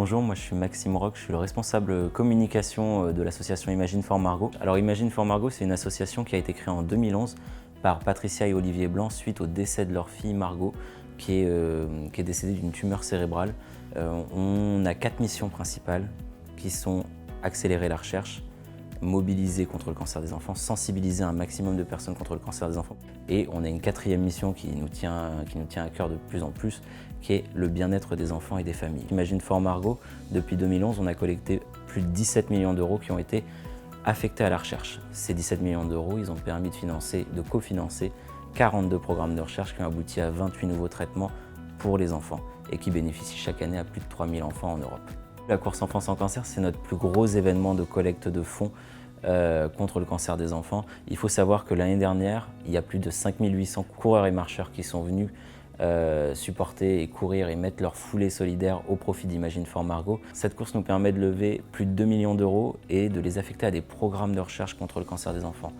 Bonjour, moi je suis Maxime Roch, je suis le responsable communication de l'association Imagine for Margot. Alors Imagine for Margot, c'est une association qui a été créée en 2011 par Patricia et Olivier Blanc suite au décès de leur fille Margot qui est décédée d'une tumeur cérébrale. On a 4 missions principales qui sont accélérer la recherche, mobiliser contre le cancer des enfants, sensibiliser un maximum de personnes contre le cancer des enfants. Et on a une 4e mission qui nous tient à cœur de plus en plus, qui est le bien-être des enfants et des familles. Imagine for Margot, depuis 2011, on a collecté plus de 17 millions d'euros qui ont été affectés à la recherche. Ces 17 millions d'euros, ils ont permis de cofinancer 42 programmes de recherche qui ont abouti à 28 nouveaux traitements pour les enfants et qui bénéficient chaque année à plus de 3000 enfants en Europe. La course Enfants sans cancer, c'est notre plus gros événement de collecte de fonds contre le cancer des enfants. Il faut savoir que l'année dernière, il y a plus de 5800 coureurs et marcheurs qui sont venus supporter et courir et mettre leur foulée solidaire au profit d'Imagine for Margot. Cette course nous permet de lever plus de 2 millions d'euros et de les affecter à des programmes de recherche contre le cancer des enfants.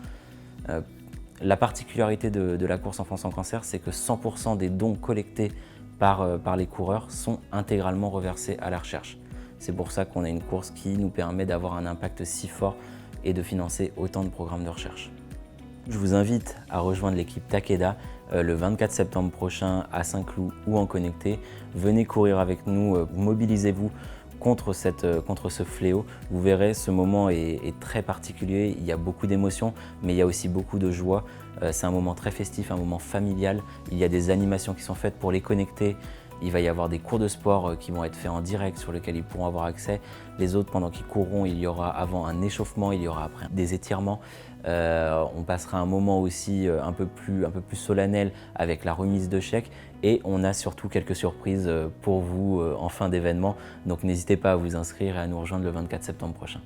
La particularité de la course Enfants sans cancer, c'est que 100% des dons collectés par les coureurs sont intégralement reversés à la recherche. C'est pour ça qu'on a une course qui nous permet d'avoir un impact si fort et de financer autant de programmes de recherche. Je vous invite à rejoindre l'équipe Takeda le 24 septembre prochain à Saint-Cloud ou en connecté. Venez courir avec nous, mobilisez-vous contre ce fléau. Vous verrez, ce moment est très particulier, il y a beaucoup d'émotions, mais il y a aussi beaucoup de joie. C'est un moment très festif, un moment familial. Il y a des animations qui sont faites pour les connecter. Il va y avoir des cours de sport qui vont être faits en direct sur lesquels ils pourront avoir accès. Les autres, pendant qu'ils courront, il y aura avant un échauffement, il y aura après des étirements. On passera un moment aussi un peu plus solennel avec la remise de chèques et on a surtout quelques surprises pour vous en fin d'événement. Donc n'hésitez pas à vous inscrire et à nous rejoindre le 24 septembre prochain.